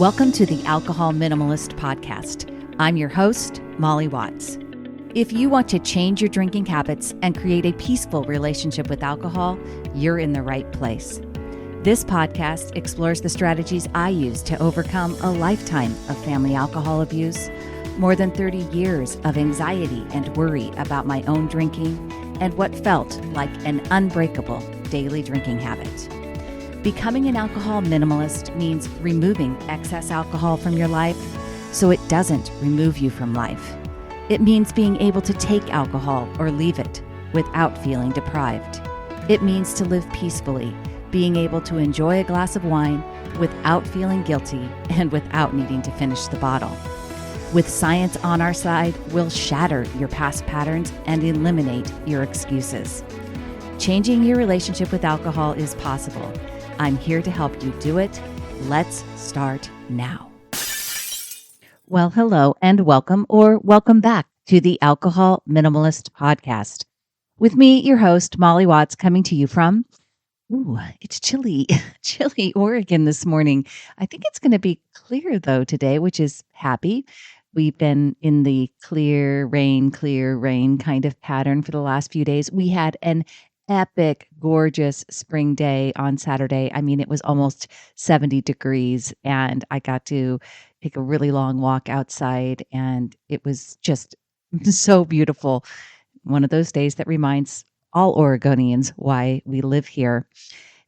Welcome to the Alcohol Minimalist Podcast. I'm your host, Molly Watts. If you want to change your drinking habits and create a peaceful relationship with alcohol, you're in the right place. This podcast explores the strategies I use to overcome a lifetime of family alcohol abuse, more than 30 years of anxiety and worry about my own drinking, and what felt like an unbreakable daily drinking habit. Becoming an alcohol minimalist means removing excess alcohol from your life so it doesn't remove you from life. It means being able to take alcohol or leave it without feeling deprived. It means to live peacefully, being able to enjoy a glass of wine without feeling guilty and without needing to finish the bottle. With science on our side, we'll shatter your past patterns and eliminate your excuses. Changing your relationship with alcohol is possible. I'm here to help you do it. Let's start now. Well, hello and welcome back to the Alcohol Minimalist Podcast. With me, your host, Molly Watts, coming to you from, it's chilly Oregon this morning. I think it's going to be clear though today, which is happy. We've been in the clear rain kind of pattern for the last few days. We had an epic, gorgeous spring day on Saturday. I mean, it was almost 70 degrees and I got to take a really long walk outside and it was just so beautiful. One of those days that reminds all Oregonians why we live here.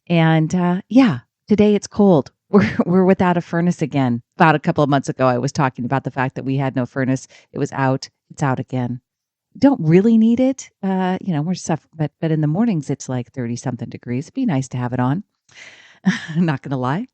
And today it's cold. We're without a furnace again. About a couple of months ago, I was talking about the fact that we had no furnace. It was out. It's out again. Don't really need it. We're suffering, but in the mornings it's like 30 something degrees. It'd be nice to have it on. I'm not going to lie.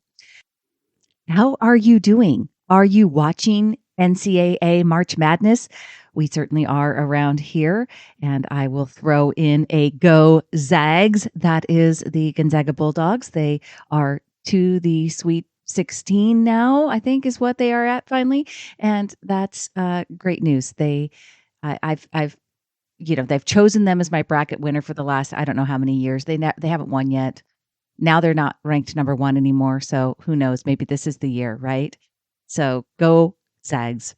How are you doing? Are you watching NCAA March Madness? We certainly are around here, and I will throw in a go Zags. That is the Gonzaga Bulldogs. They are to the Sweet 16 now, I think is what they are at finally, and that's great news. They've chosen them as my bracket winner for the last, I don't know how many years. They haven't won yet. Now they're not ranked number one anymore. So who knows? Maybe this is the year, right? So go Zags.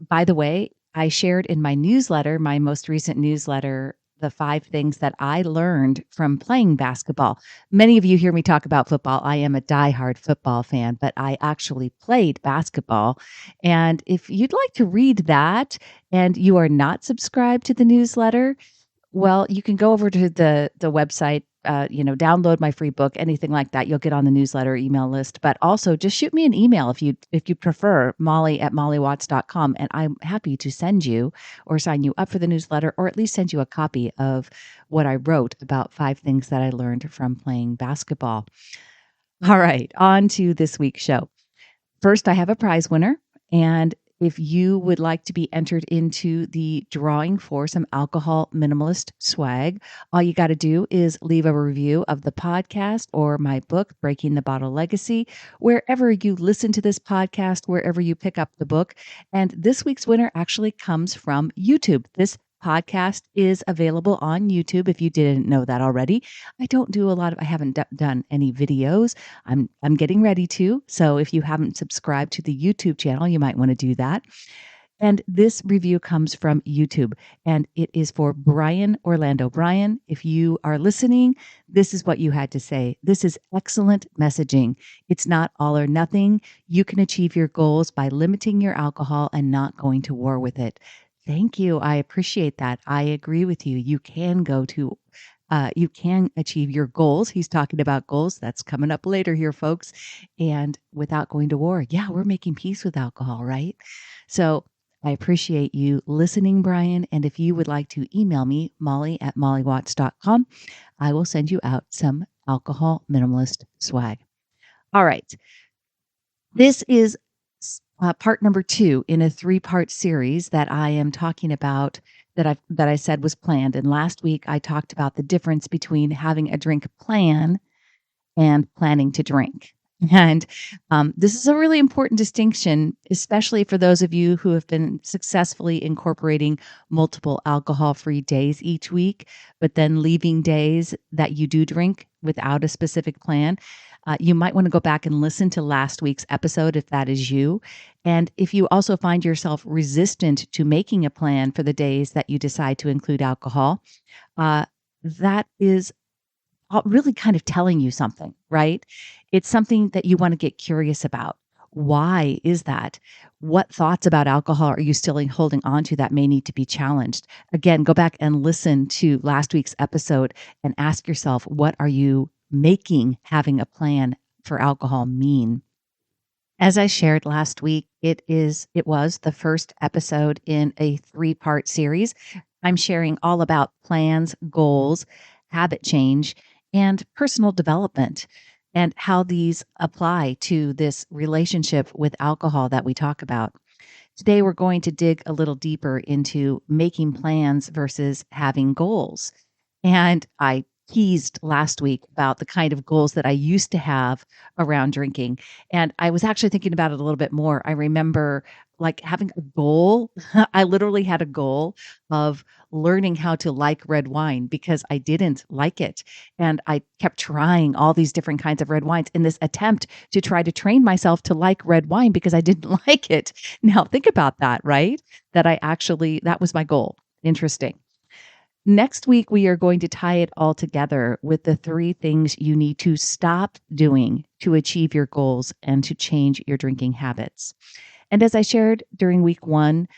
By the way, I shared in my newsletter, my most recent newsletter, the 5 things that I learned from playing basketball. Many of you hear me talk about football. I am a diehard football fan, but I actually played basketball. And if you'd like to read that and you are not subscribed to the newsletter, well, you can go over to the website, download my free book, anything like that. You'll get on the newsletter email list, but also just shoot me an email if you prefer, molly@mollywatts.com. And I'm happy to send you or sign you up for the newsletter, or at least send you a copy of what I wrote about 5 things that I learned from playing basketball. All right, on to this week's show. First, I have a prize winner, and if you would like to be entered into the drawing for some alcohol minimalist swag, all you got to do is leave a review of the podcast or my book, Breaking the Bottle Legacy, wherever you listen to this podcast, wherever you pick up the book. And this week's winner actually comes from YouTube. This podcast is available on YouTube if you didn't know that already. I haven't done any videos. I'm getting ready to. So if you haven't subscribed to the YouTube channel, you might want to do that. And this review comes from YouTube, and it is for Brian Orlando. Brian, if you are listening, this is what you had to say. This is excellent messaging. It's not all or nothing. You can achieve your goals by limiting your alcohol and not going to war with it. Thank you. I appreciate that. I agree with you. You can achieve your goals. He's talking about goals. That's coming up later here, folks. And without going to war. Yeah, we're making peace with alcohol, right? So I appreciate you listening, Brian. And if you would like to email me, molly@mollywatts.com, I will send you out some alcohol minimalist swag. All right. This is part number 2 in a 3-part series that I am talking about that I said was planned. And last week I talked about the difference between having a drink plan and planning to drink. And this is a really important distinction, especially for those of you who have been successfully incorporating multiple alcohol-free days each week, but then leaving days that you do drink without a specific plan. You might want to go back and listen to last week's episode if that is you. And if you also find yourself resistant to making a plan for the days that you decide to include alcohol, that is really kind of telling you something, right? It's something that you want to get curious about. Why is that? What thoughts about alcohol are you still holding on to that may need to be challenged? Again, go back and listen to last week's episode and ask yourself, what are you making having a plan for alcohol mean? As I shared last week, it was the first episode in a 3-part series. I'm sharing all about plans, goals, habit change, and personal development, and how these apply to this relationship with alcohol that we talk about. Today, we're going to dig a little deeper into making plans versus having goals. And I teased last week about the kind of goals that I used to have around drinking. And I was actually thinking about it a little bit more. I remember like having a goal. I literally had a goal of learning how to like red wine because I didn't like it. And I kept trying all these different kinds of red wines in this attempt to try to train myself to like red wine because I didn't like it. Now, think about that, right? That was my goal. Interesting. Next week, we are going to tie it all together with the 3 things you need to stop doing to achieve your goals and to change your drinking habits. And as I shared during week 1,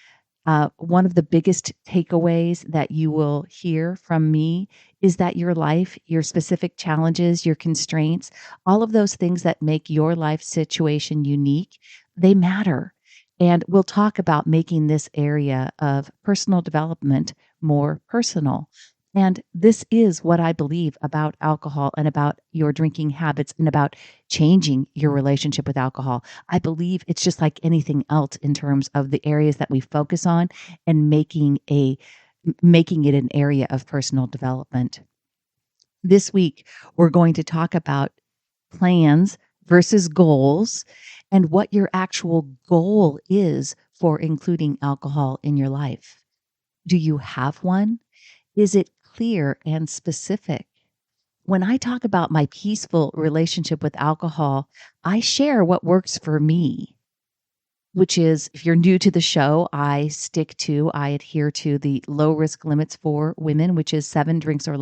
one of the biggest takeaways that you will hear from me is that your life, your specific challenges, your constraints, all of those things that make your life situation unique, they matter. And we'll talk about making this area of personal development more personal. And this is what I believe about alcohol and about your drinking habits and about changing your relationship with alcohol. I believe it's just like anything else in terms of the areas that we focus on and making it an area of personal development. This week, we're going to talk about plans versus goals and what your actual goal is for including alcohol in your life. Do you have one? Is it clear and specific? When I talk about my peaceful relationship with alcohol, I share what works for me, which is, if you're new to the show, I adhere to the low risk limits for women, which is 7 standard drinks or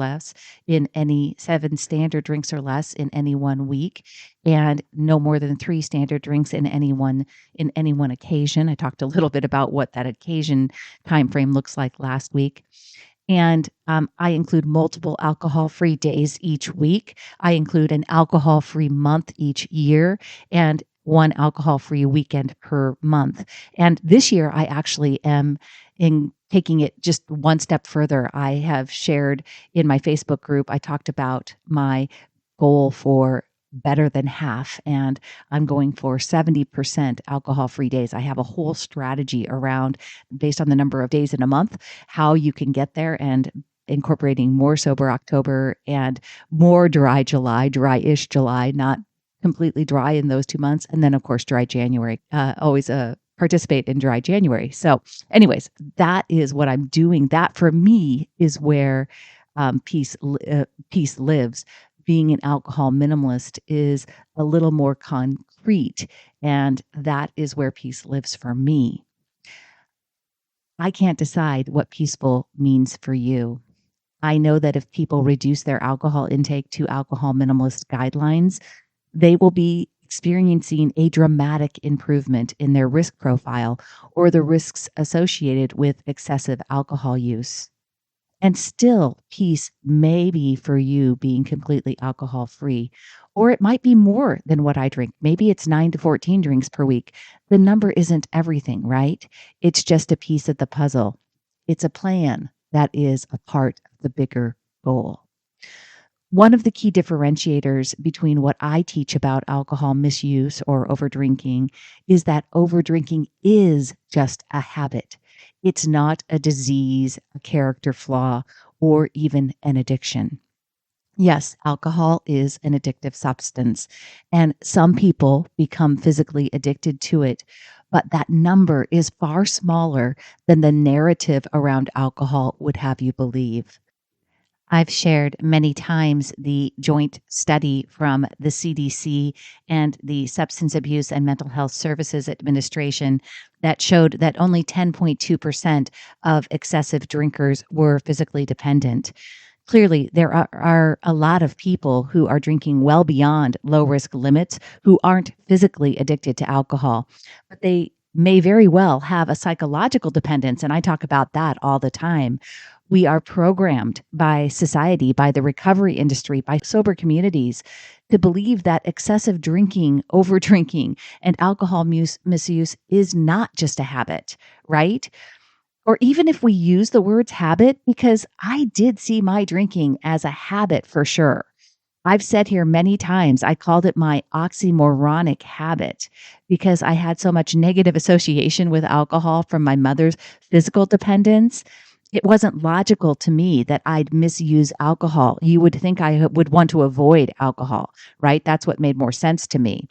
less in any one week, and no more than 3 standard drinks in any one occasion. I talked a little bit about what that occasion time frame looks like last week. And I include multiple alcohol-free days each week. I include an alcohol-free month each year and one alcohol-free weekend per month. And this year, I actually am taking it just one step further. I have shared in my Facebook group, I talked about my goal for better than half, and I'm going for 70% alcohol-free days. I have a whole strategy around, based on the number of days in a month, how you can get there, and incorporating more sober October and more dry-ish July, not completely dry in those 2 months. And then, of course, dry January. Always participate in dry January. So anyways, that is what I'm doing. That for me is where peace lives. Being an alcohol minimalist is a little more concrete, and that is where peace lives for me. I can't decide what peaceful means for you. I know that if people reduce their alcohol intake to alcohol minimalist guidelines, they will be experiencing a dramatic improvement in their risk profile or the risks associated with excessive alcohol use. And still, peace may be for you being completely alcohol free, or it might be more than what I drink. Maybe it's 9 to 14 drinks per week. The number isn't everything, right? It's just a piece of the puzzle. It's a plan that is a part of the bigger goal. One of the key differentiators between what I teach about alcohol misuse or overdrinking is that overdrinking is just a habit. It's not a disease, a character flaw, or even an addiction. Yes, alcohol is an addictive substance, and some people become physically addicted to it, but that number is far smaller than the narrative around alcohol would have you believe. I've shared many times the joint study from the CDC and the Substance Abuse and Mental Health Services Administration that showed that only 10.2% of excessive drinkers were physically dependent. Clearly, there are a lot of people who are drinking well beyond low risk limits who aren't physically addicted to alcohol, but they may very well have a psychological dependence. And I talk about that all the time. We are programmed by society, by the recovery industry, by sober communities to believe that excessive drinking, over drinking, and alcohol misuse is not just a habit, right? Or even if we use the words habit, because I did see my drinking as a habit for sure. I've said here many times, I called it my oxymoronic habit because I had so much negative association with alcohol from my mother's physical dependence. It wasn't logical to me that I'd misuse alcohol. You would think I would want to avoid alcohol, right? That's what made more sense to me.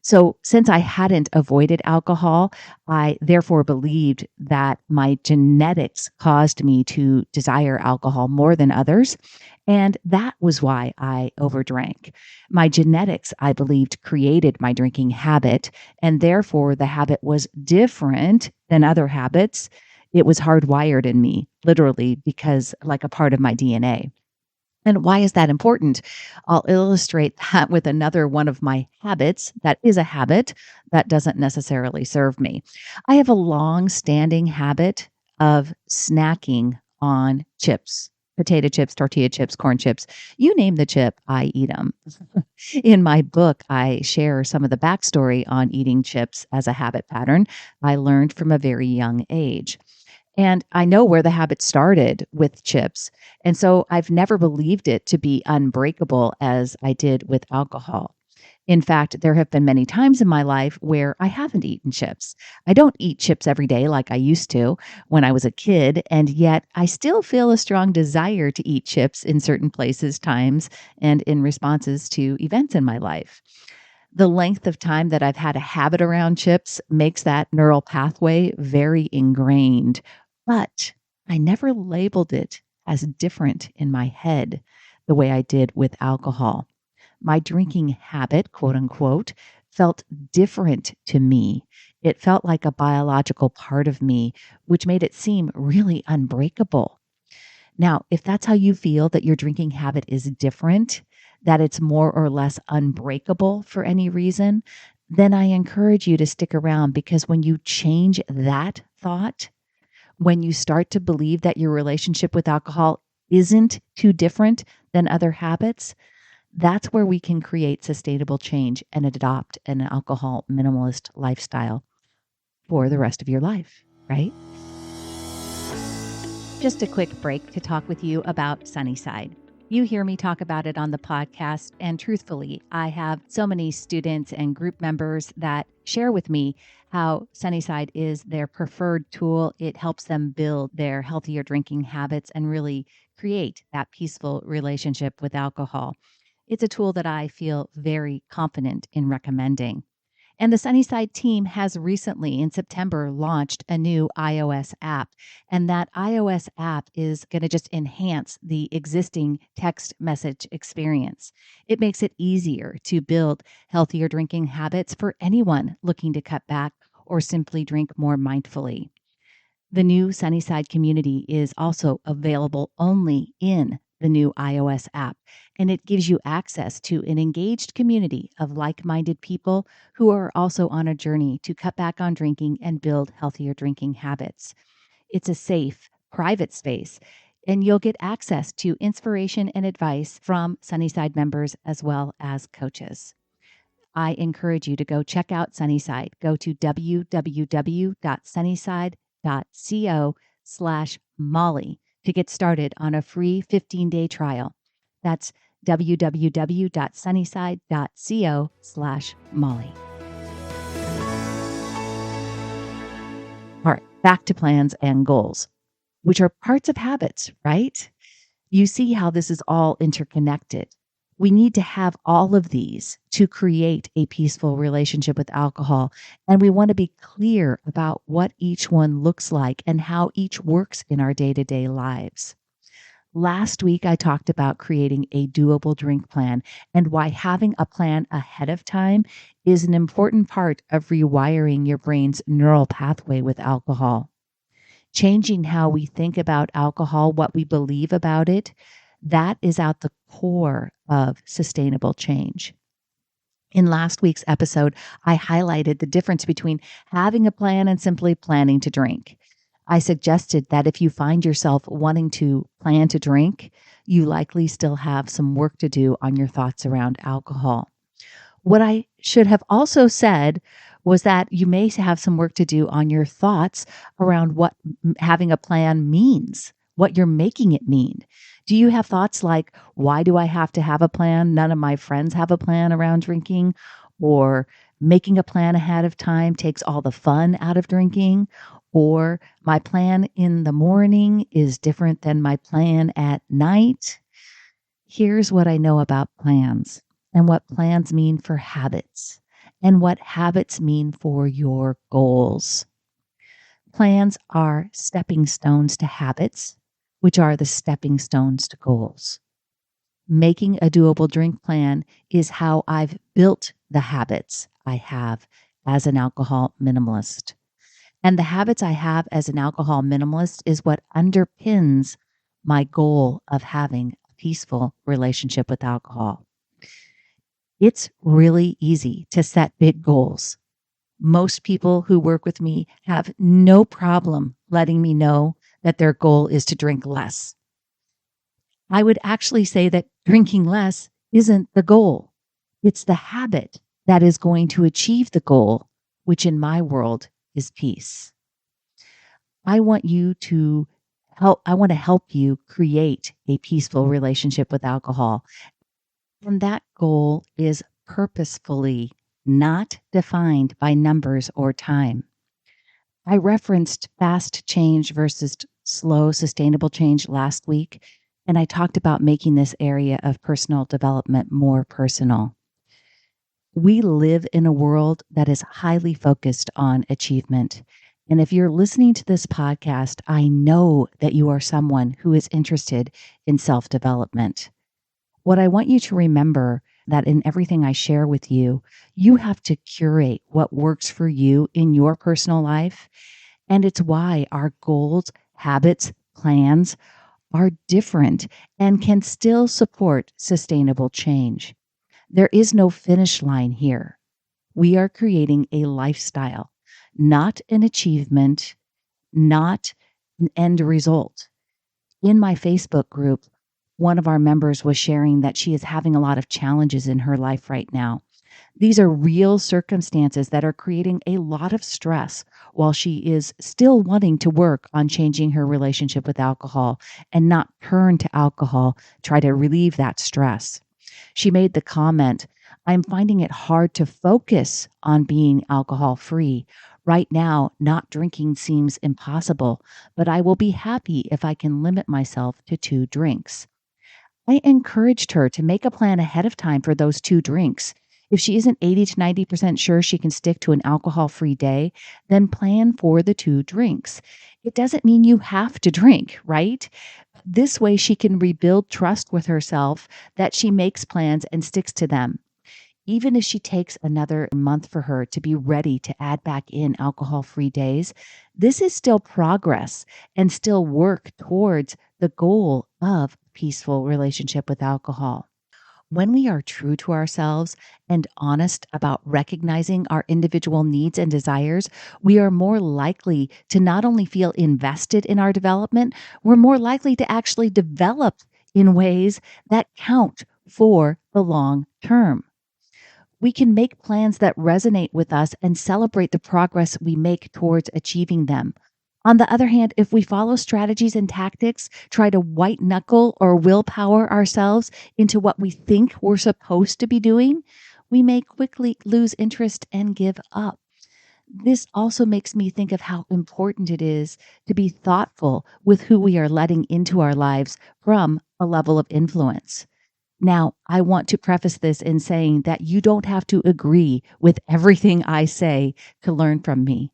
So, since I hadn't avoided alcohol, I therefore believed that my genetics caused me to desire alcohol more than others. And that was why I overdrank. My genetics, I believed, created my drinking habit. And therefore, the habit was different than other habits. It was hardwired in me, literally, because like a part of my DNA. And why is that important? I'll illustrate that with another one of my habits that is a habit that doesn't necessarily serve me. I have a long standing habit of snacking on chips. Potato chips, tortilla chips, corn chips, you name the chip, I eat them. In my book, I share some of the backstory on eating chips as a habit pattern I learned from a very young age. And I know where the habit started with chips. And so I've never believed it to be unbreakable as I did with alcohol. In fact, there have been many times in my life where I haven't eaten chips. I don't eat chips every day like I used to when I was a kid, and yet I still feel a strong desire to eat chips in certain places, times, and in responses to events in my life. The length of time that I've had a habit around chips makes that neural pathway very ingrained. But I never labeled it as different in my head the way I did with alcohol. My drinking habit, quote unquote, felt different to me. It felt like a biological part of me, which made it seem really unbreakable. Now, if that's how you feel that your drinking habit is different, that it's more or less unbreakable for any reason, then I encourage you to stick around because when you change that thought, when you start to believe that your relationship with alcohol isn't too different than other habits, that's where we can create sustainable change and adopt an alcohol minimalist lifestyle for the rest of your life, right? Just a quick break to talk with you about Sunnyside. You hear me talk about it on the podcast, and truthfully, I have so many students and group members that share with me how Sunnyside is their preferred tool. It helps them build their healthier drinking habits and really create that peaceful relationship with alcohol. It's a tool that I feel very confident in recommending. And the Sunnyside team has recently, in September, launched a new iOS app. And that iOS app is going to just enhance the existing text message experience. It makes it easier to build healthier drinking habits for anyone looking to cut back or simply drink more mindfully. The new Sunnyside community is also available only in the new iOS app, and it gives you access to an engaged community of like minded people who are also on a journey to cut back on drinking and build healthier drinking habits. It's a safe, private space, and you'll get access to inspiration and advice from Sunnyside members as well as coaches. I encourage you to go check out Sunnyside. Go to www.sunnyside.co/Molly to get started on a free 15-day trial. That's www.sunnyside.co/Molly. All right, back to plans and goals, which are parts of habits, right? You see how this is all interconnected. We need to have all of these to create a peaceful relationship with alcohol. And we want to be clear about what each one looks like and how each works in our day-to-day lives. Last week, I talked about creating a doable drink plan and why having a plan ahead of time is an important part of rewiring your brain's neural pathway with alcohol. Changing how we think about alcohol, what we believe about it, that is at the core of sustainable change. In last week's episode, I highlighted the difference between having a plan and simply planning to drink. I suggested that if you find yourself wanting to plan to drink, you likely still have some work to do on your thoughts around alcohol. What I should have also said was that you may have some work to do on your thoughts around what having a plan means, what you're making it mean. Do you have thoughts like, why do I have to have a plan? None of my friends have a plan around drinking, or making a plan ahead of time takes all the fun out of drinking, or my plan in the morning is different than my plan at night. Here's what I know about plans and what plans mean for habits and what habits mean for your goals. Plans are stepping stones to habits, which are the stepping stones to goals. Making a doable drink plan is how I've built the habits I have as an alcohol minimalist. And the habits I have as an alcohol minimalist is what underpins my goal of having a peaceful relationship with alcohol. It's really easy to set big goals. Most people who work with me have no problem letting me know that their goal is to drink less. I would actually say that drinking less isn't the goal. It's the habit that is going to achieve the goal, which in my world is peace. I want to help you create a peaceful relationship with alcohol. And that goal is purposefully not defined by numbers or time. I referenced fast change versus slow, sustainable change last week, and I talked about making this area of personal development more personal. We live in a world that is highly focused on achievement. And if you're listening to this podcast, I know that you are someone who is interested in self-development. What I want you to remember that in everything I share with you, you have to curate what works for you in your personal life. And it's why our goals, habits, plans are different and can still support sustainable change. There is no finish line here. We are creating a lifestyle, not an achievement, not an end result. In my Facebook group, one of our members was sharing that she is having a lot of challenges in her life right now. These are real circumstances that are creating a lot of stress while she is still wanting to work on changing her relationship with alcohol and not turn to alcohol, try to relieve that stress. She made the comment, I'm finding it hard to focus on being alcohol free. Right now, not drinking seems impossible, but I will be happy if I can limit myself to 2 drinks. I encouraged her to make a plan ahead of time for those 2 drinks. If she isn't 80 to 90% sure she can stick to an alcohol-free day, then plan for the 2 drinks. It doesn't mean you have to drink, right? This way she can rebuild trust with herself that she makes plans and sticks to them. Even if she takes another month for her to be ready to add back in alcohol-free days, this is still progress and still work towards the goal of peaceful relationship with alcohol. When we are true to ourselves and honest about recognizing our individual needs and desires, we are more likely to not only feel invested in our development, we're more likely to actually develop in ways that count for the long term. We can make plans that resonate with us and celebrate the progress we make towards achieving them. On the other hand, if we follow strategies and tactics, try to white knuckle or willpower ourselves into what we think we're supposed to be doing, we may quickly lose interest and give up. This also makes me think of how important it is to be thoughtful with who we are letting into our lives from a level of influence. Now, I want to preface this in saying that you don't have to agree with everything I say to learn from me.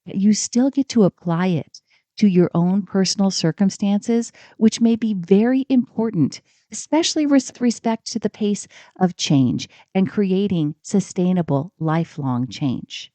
You still get to apply it to your own personal circumstances, which may be very important, especially with respect to the pace of change and creating sustainable, lifelong change.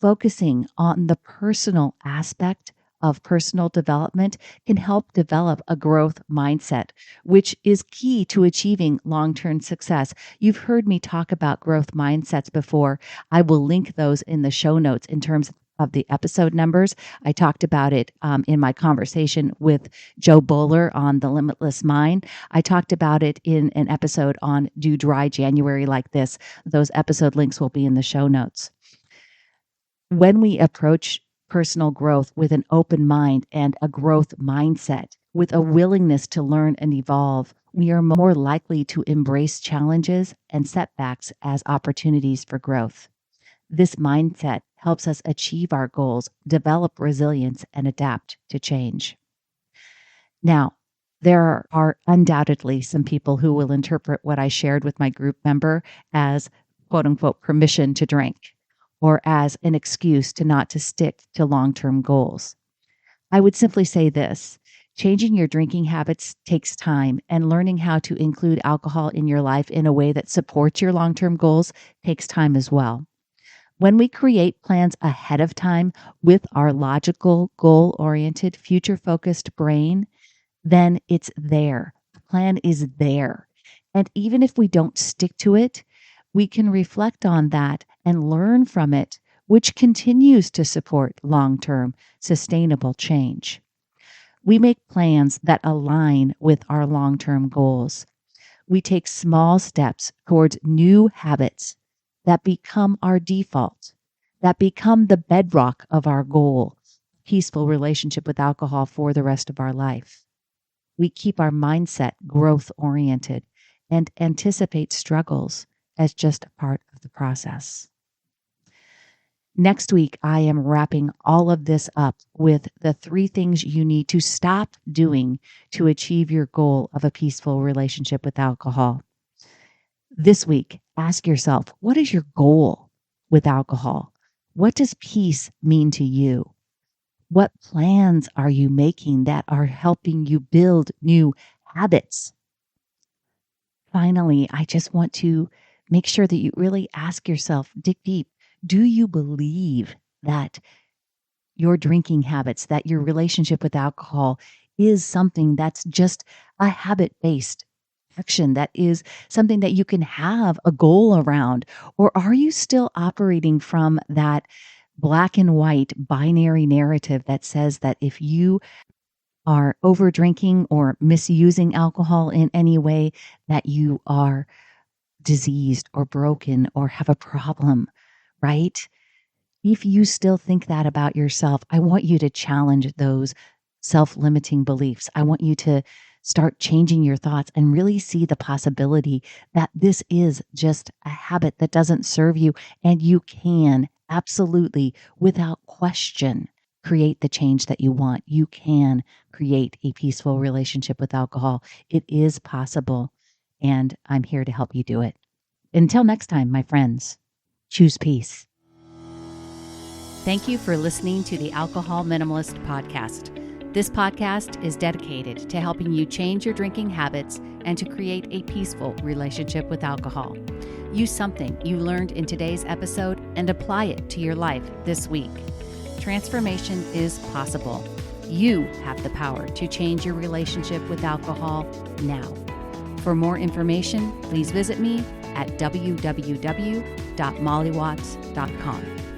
Focusing on the personal aspect of personal development can help develop a growth mindset, which is key to achieving long-term success. You've heard me talk about growth mindsets before. I will link those in the show notes in terms of the episode numbers. I talked about it in my conversation with Joe Boaler on the Limitless Mind. I talked about it in an episode on Do Dry January Like This. Those episode links will be in the show notes. When we approach personal growth with an open mind and a growth mindset, with a willingness to learn and evolve, we are more likely to embrace challenges and setbacks as opportunities for growth. This mindset helps us achieve our goals, develop resilience, and adapt to change. Now, there are undoubtedly some people who will interpret what I shared with my group member as quote unquote permission to drink, or as an excuse not to stick to long-term goals. I would simply say this: changing your drinking habits takes time, and learning how to include alcohol in your life in a way that supports your long-term goals takes time as well. When we create plans ahead of time with our logical, goal-oriented, future-focused brain, then it's there. The plan is there. And even if we don't stick to it, we can reflect on that and learn from it, which continues to support long-term, sustainable change. We make plans that align with our long-term goals. We take small steps towards new habits that become our default, that become the bedrock of our goal, peaceful relationship with alcohol for the rest of our life. We keep our mindset growth-oriented and anticipate struggles as just a part of the process. Next week, I am wrapping all of this up with the 3 things you need to stop doing to achieve your goal of a peaceful relationship with alcohol. This week, ask yourself, what is your goal with alcohol? What does peace mean to you? What plans are you making that are helping you build new habits? Finally, I just want to make sure that you really ask yourself, dig deep, do you believe that your drinking habits, that your relationship with alcohol is something that's just a habit-based action, that is something that you can have a goal around? Or are you still operating from that black and white binary narrative that says that if you are over drinking or misusing alcohol in any way, that you are diseased or broken or have a problem, right? If you still think that about yourself, I want you to challenge those self-limiting beliefs. I want you to start changing your thoughts and really see the possibility that this is just a habit that doesn't serve you, and you can absolutely, without question, create the change that you want. You can create a peaceful relationship with alcohol. It is possible, and I'm here to help you do it. Until next time, my friends, choose peace. Thank you for listening to the Alcohol Minimalist Podcast. This podcast is dedicated to helping you change your drinking habits and to create a peaceful relationship with alcohol. Use something you learned in today's episode and apply it to your life this week. Transformation is possible. You have the power to change your relationship with alcohol now. For more information, please visit me at www.mollywatts.com.